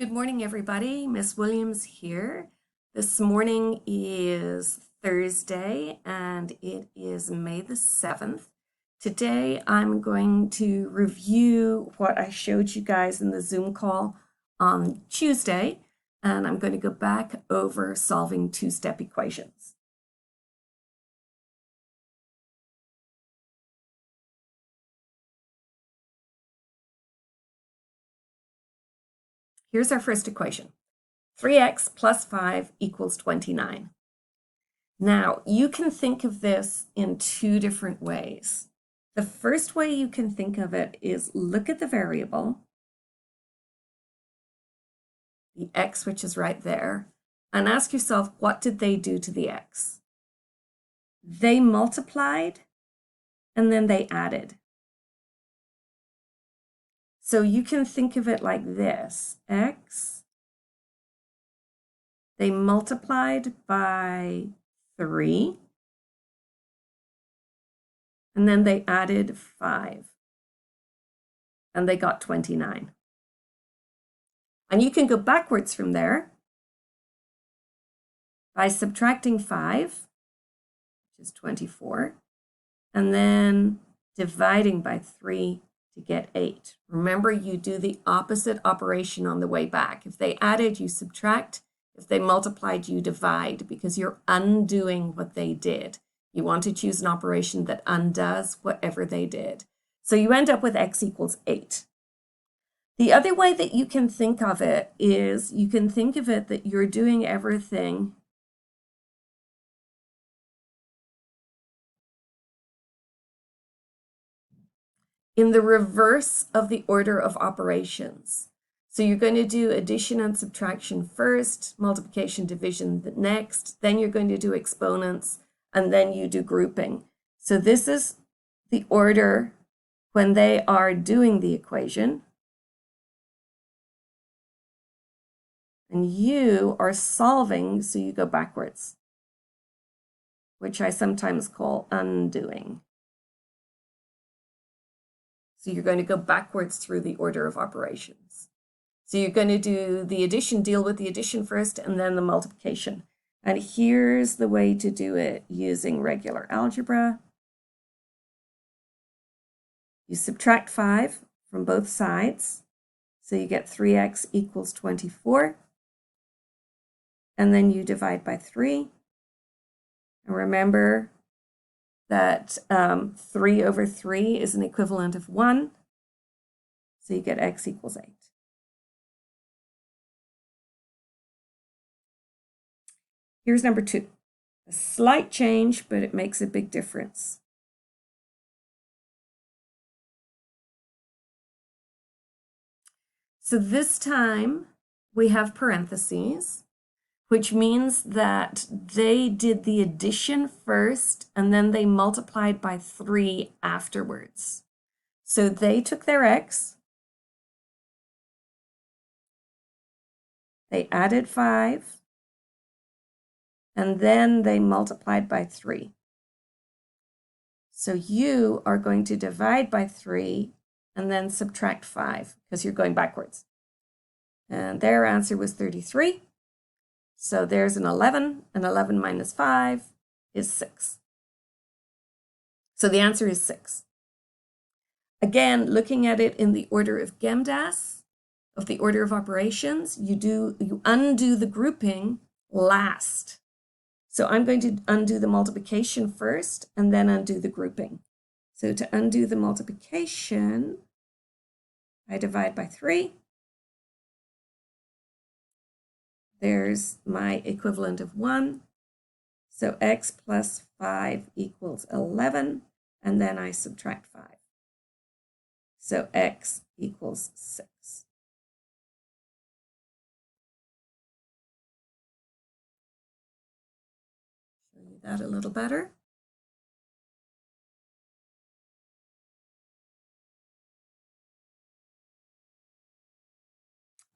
Good morning, everybody. Miss Williams here. This morning is Thursday and it is May the 7th. Today I'm going to review what I showed you guys in the Zoom call on Tuesday, and I'm going to go back over solving two-step equations. Here's our first equation. 3x plus 5 equals 29. Now, you can think of this in two different ways. The first way you can think of it is look at the variable, the x, which is right there, and ask yourself, what did they do to the x? They multiplied and then they added. So you can think of it like this. X, they multiplied by 3, and then they added 5, and they got 29. And you can go backwards from there by subtracting 5, which is 24, and then dividing by 3 to get 8. Remember, you do the opposite operation on the way back. If they added, you subtract. If they multiplied, you divide, because you're undoing what they did. You want to choose an operation that undoes whatever they did. So you end up with x equals 8. The other way that you can think of it is you can think of it that you're doing everything in the reverse of the order of operations. So you're going to do addition and subtraction first, multiplication, division next, then you're going to do exponents, and then you do grouping. So this is the order when they are doing the equation. And you are solving, so you go backwards, which I sometimes call undoing. So you're going to go backwards through the order of operations. So you're going to do the addition, deal with the addition first, and then the multiplication. And here's the way to do it using regular algebra. You subtract 5 from both sides. So you get 3x equals 24. And then you divide by 3. And remember that 3 over 3 is an equivalent of 1. So you get x equals 8. Here's number 2. A slight change, but it makes a big difference. So this time we have parentheses, which means that they did the addition first and then they multiplied by 3 afterwards. So they took their x, they added 5, and then they multiplied by 3. So you are going to divide by 3 and then subtract 5 because you're going backwards. And their answer was 33. So there's an 11, and 11 minus 5 is 6. So the answer is 6. Again, looking at it in the order of GEMDAS, of the order of operations, you undo the grouping last. So I'm going to undo the multiplication first and then undo the grouping. So to undo the multiplication, I divide by 3. There's my equivalent of 1. So x plus 5 equals 11, and then I subtract 5. So x equals 6. Show you that a little better.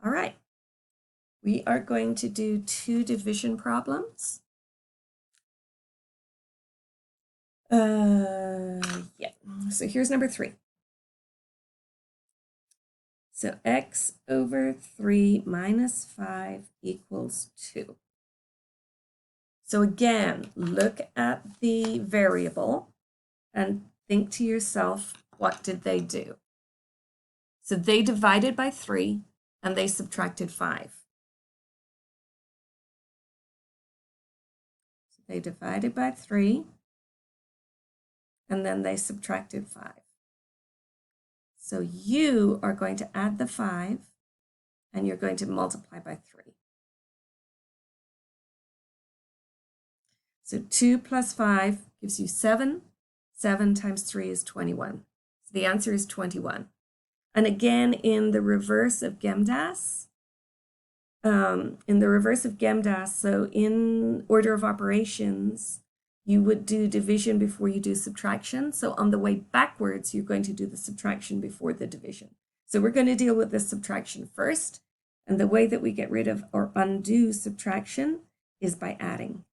All right. We are going to do 2 division problems. Yeah, so here's number 3. So x over 3 minus 5 equals 2. So again, look at the variable and think to yourself, what did they do? So they divided by 3 and they subtracted 5. So they divided by 3 and then they subtracted 5. So you are going to add the 5 and you're going to multiply by 3. So 2 plus 5 gives you 7. 7 times 3 is 21. So the answer is 21. And again, in the reverse of GEMDAS, so in order of operations, you would do division before you do subtraction. So on the way backwards, you're going to do the subtraction before the division. So we're going to deal with the subtraction first. And the way that we get rid of or undo subtraction is by adding.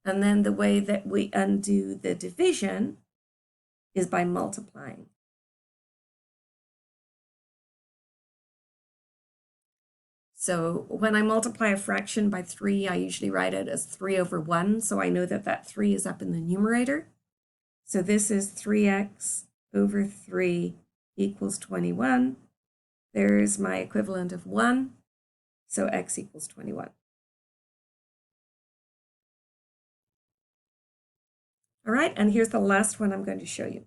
And then the way that we undo the division is by multiplying. So when I multiply a fraction by 3, I usually write it as 3 over 1. So I know that that 3 is up in the numerator. So this is 3x over 3 equals 21. There's my equivalent of 1. So x equals 21. All right, and here's the last one I'm going to show you.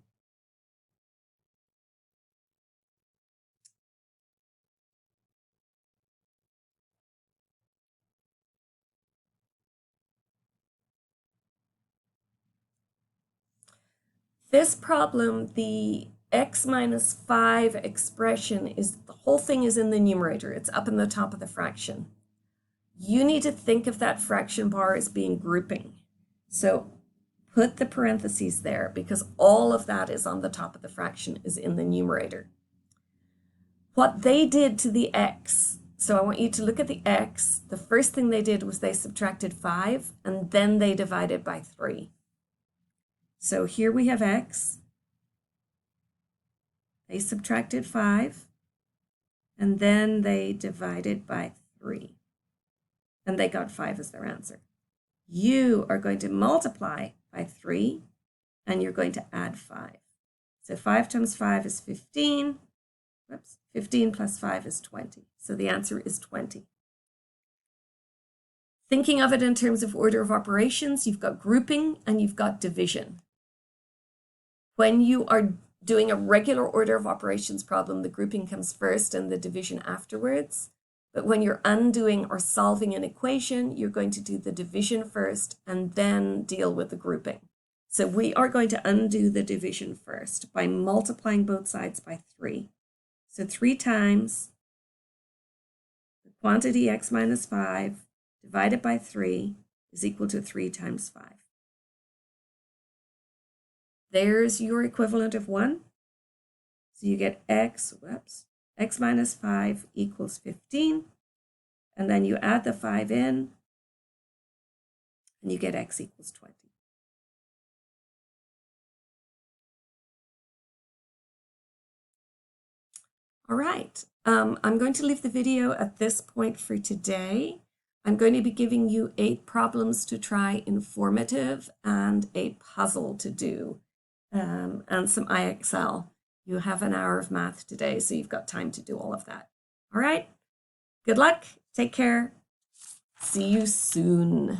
This problem, the x minus 5 expression, is the whole thing is in the numerator. It's up in the top of the fraction. You need to think of that fraction bar as being grouping. So put the parentheses there because all of that is on the top of the fraction, is in the numerator. What they did to the x, so I want you to look at the x. The first thing they did was they subtracted 5 and then they divided by 3. So here we have x. They subtracted 5 and then they divided by 3. And they got 5 as their answer. You are going to multiply by 3 and you're going to add 5. So 5 times 5 is 15. Whoops, 15 plus 5 is 20. So the answer is 20. Thinking of it in terms of order of operations, you've got grouping and you've got division. When you are doing a regular order of operations problem, the grouping comes first and the division afterwards. But when you're undoing or solving an equation, you're going to do the division first and then deal with the grouping. So we are going to undo the division first by multiplying both sides by 3. So 3 times the quantity x minus 5 divided by 3 is equal to 3 times 5. There's your equivalent of 1. So you get x minus 5 equals 15. And then you add the 5 in, and you get x equals 20. All right, I'm going to leave the video at this point for today. I'm going to be giving you 8 problems to try informative and a puzzle to do, and some IXL. You have an hour of math today, so you've got time to do all of that. All right, good luck, take care, see you soon.